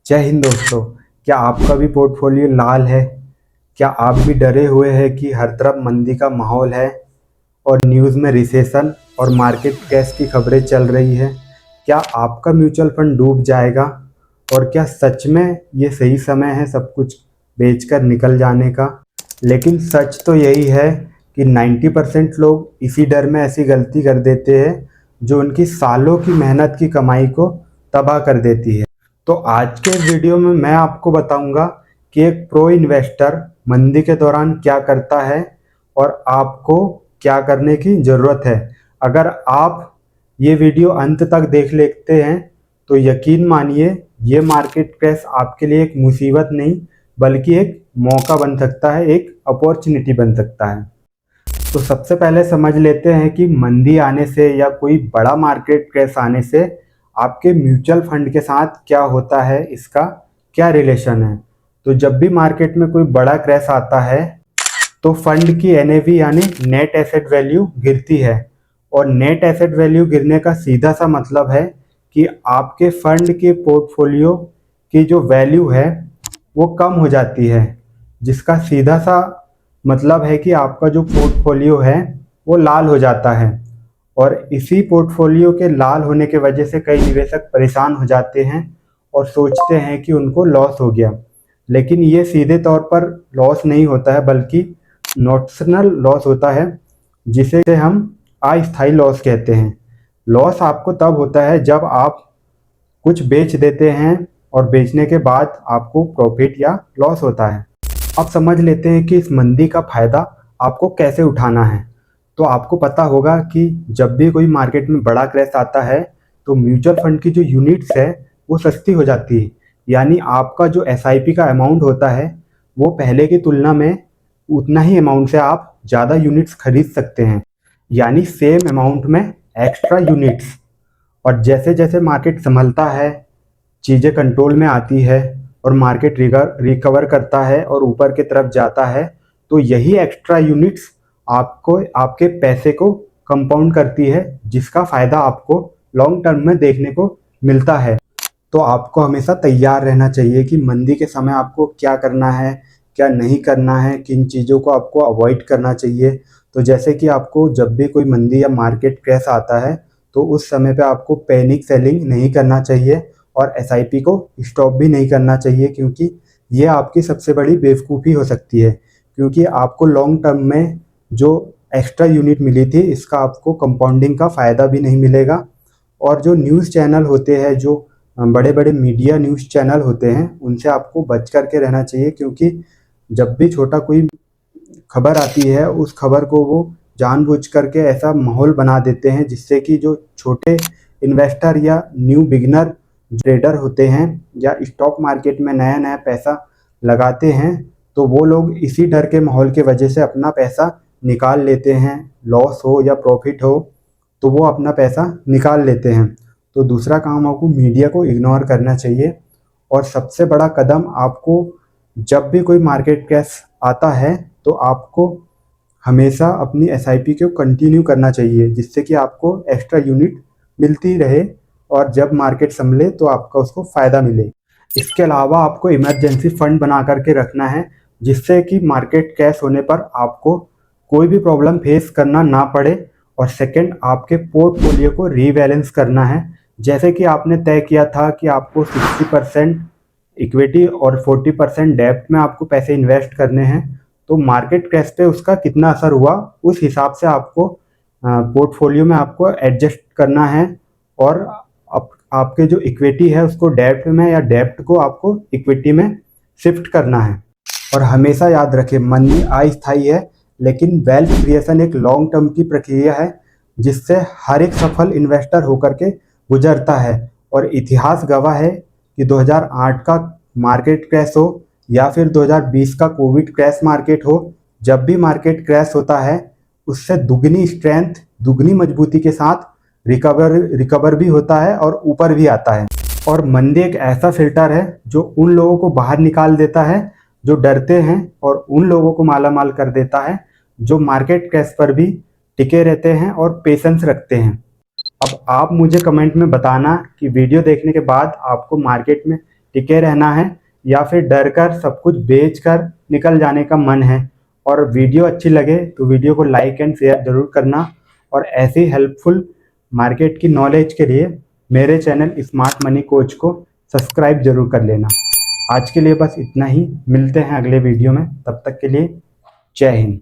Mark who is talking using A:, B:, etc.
A: जय हिंद दोस्तों। क्या आपका भी पोर्टफोलियो लाल है? क्या आप भी डरे हुए हैं कि हर तरफ मंदी का माहौल है और न्यूज़ में रिसेशन और मार्केट क्रैश की खबरें चल रही है? क्या आपका म्यूचुअल फंड डूब जाएगा? और क्या सच में ये सही समय है सब कुछ बेचकर निकल जाने का? लेकिन सच तो यही है कि 90% लोग इसी डर में ऐसी गलती कर देते हैं जो उनकी सालों की मेहनत की कमाई को तबाह कर देती है। तो आज के वीडियो में मैं आपको बताऊंगा कि एक प्रो इन्वेस्टर मंदी के दौरान क्या करता है और आपको क्या करने की ज़रूरत है। अगर आप ये वीडियो अंत तक देख लेते हैं तो यकीन मानिए ये मार्केट क्रैश आपके लिए एक मुसीबत नहीं बल्कि एक मौका बन सकता है, एक अपॉर्चुनिटी बन सकता है। तो सबसे पहले समझ लेते हैं कि मंदी आने से या कोई बड़ा मार्केट क्रैश आने से आपके म्यूचुअल फंड के साथ क्या होता है, इसका क्या रिलेशन है। तो जब भी मार्केट में कोई बड़ा क्रैश आता है तो फंड की एनएवी यानी नेट एसेट वैल्यू गिरती है। और नेट एसेट वैल्यू गिरने का सीधा सा मतलब है कि आपके फंड के पोर्टफोलियो की जो वैल्यू है वो कम हो जाती है, जिसका सीधा सा मतलब है कि आपका जो पोर्टफोलियो है वो लाल हो जाता है। और इसी पोर्टफोलियो के लाल होने के वजह से कई निवेशक परेशान हो जाते हैं और सोचते हैं कि उनको लॉस हो गया। लेकिन ये सीधे तौर पर लॉस नहीं होता है बल्कि नोशनल लॉस होता है, जिसे हम अस्थायी लॉस कहते हैं। लॉस आपको तब होता है जब आप कुछ बेच देते हैं और बेचने के बाद आपको प्रॉफिट या लॉस होता है। अब समझ लेते हैं कि इस मंदी का फायदा आपको कैसे उठाना है। तो आपको पता होगा कि जब भी कोई मार्केट में बड़ा क्रैश आता है तो म्यूचुअल फंड की जो यूनिट्स है वो सस्ती हो जाती है। यानी आपका जो एसआईपी का अमाउंट होता है वो पहले की तुलना में उतना ही अमाउंट से आप ज़्यादा यूनिट्स खरीद सकते हैं, यानी सेम अमाउंट में एक्स्ट्रा यूनिट्स। और जैसे जैसे मार्केट संभलता है, चीज़ें कंट्रोल में आती है और मार्केट रिकवर करता है और ऊपर की तरफ जाता है, तो यही एक्स्ट्रा यूनिट्स आपको आपके पैसे को कंपाउंड करती है, जिसका फ़ायदा आपको लॉन्ग टर्म में देखने को मिलता है। तो आपको हमेशा तैयार रहना चाहिए कि मंदी के समय आपको क्या करना है, क्या नहीं करना है, किन चीज़ों को आपको अवॉइड करना चाहिए। तो जैसे कि आपको जब भी कोई मंदी या मार्केट क्रैश आता है तो उस समय पे आपको पैनिक सेलिंग नहीं करना चाहिए और एसआईपी को स्टॉप भी नहीं करना चाहिए, क्योंकि ये आपकी सबसे बड़ी बेवकूफ़ी हो सकती है। क्योंकि आपको लॉन्ग टर्म में जो एक्स्ट्रा यूनिट मिली थी इसका आपको कंपाउंडिंग का फ़ायदा भी नहीं मिलेगा। और जो न्यूज़ चैनल होते हैं, जो बड़े बड़े मीडिया न्यूज़ चैनल होते हैं, उनसे आपको बच करके रहना चाहिए, क्योंकि जब भी छोटा कोई खबर आती है उस खबर को वो जानबूझ करके ऐसा माहौल बना देते हैं जिससे कि जो छोटे इन्वेस्टर या न्यू बिगिनर ट्रेडर होते हैं या स्टॉक मार्केट में नया नया पैसा लगाते हैं, तो वो लोग इसी डर के माहौल के वजह से अपना पैसा निकाल लेते हैं। लॉस हो या प्रॉफिट हो तो वो अपना पैसा निकाल लेते हैं। तो दूसरा काम आपको मीडिया को इग्नोर करना चाहिए। और सबसे बड़ा कदम आपको जब भी कोई मार्केट क्रैश आता है तो आपको हमेशा अपनी एसआईपी को कंटिन्यू करना चाहिए, जिससे कि आपको एक्स्ट्रा यूनिट मिलती रहे और जब मार्केट संभले तो आपका उसको फ़ायदा मिले। इसके अलावा आपको इमरजेंसी फंड बना करके रखना है, जिससे कि मार्केट क्रैश होने पर आपको कोई भी प्रॉब्लम फेस करना ना पड़े। और सेकंड, आपके पोर्टफोलियो को रीबैलेंस करना है। जैसे कि आपने तय किया था कि आपको 60% इक्विटी और 40% डेब्ट में आपको पैसे इन्वेस्ट करने हैं, तो मार्केट क्रैश पे उसका कितना असर हुआ उस हिसाब से आपको पोर्टफोलियो में आपको एडजस्ट करना है। और आपके जो इक्विटी है उसको डेब्ट में या डेब्ट को आपको इक्विटी में शिफ्ट करना है। और हमेशा याद रखें, मनी अस्थायी है लेकिन वेल्थ क्रिएशन एक लॉन्ग टर्म की प्रक्रिया है, जिससे हर एक सफल इन्वेस्टर होकर के गुजरता है। और इतिहास गवाह है कि 2008 का मार्केट क्रैश हो या फिर 2020 का कोविड क्रैश मार्केट हो, जब भी मार्केट क्रैश होता है उससे दुगनी स्ट्रेंथ, दुगनी मजबूती के साथ रिकवर भी होता है और ऊपर भी आता है। और मंदी एक ऐसा फिल्टर है जो उन लोगों को बाहर निकाल देता है जो डरते हैं और उन लोगों को मालामाल कर देता है जो मार्केट क्रैश पर भी टिके रहते हैं और पेशेंस रखते हैं। अब आप मुझे कमेंट में बताना कि वीडियो देखने के बाद आपको मार्केट में टिके रहना है या फिर डर कर सब कुछ बेच कर निकल जाने का मन है। और वीडियो अच्छी लगे तो वीडियो को लाइक एंड शेयर जरूर करना। और ऐसी हेल्पफुल मार्केट की नॉलेज के लिए मेरे चैनल स्मार्ट मनी कोच को सब्सक्राइब जरूर कर लेना। आज के लिए बस इतना ही, मिलते हैं अगले वीडियो में, तब तक के लिए जय हिंद।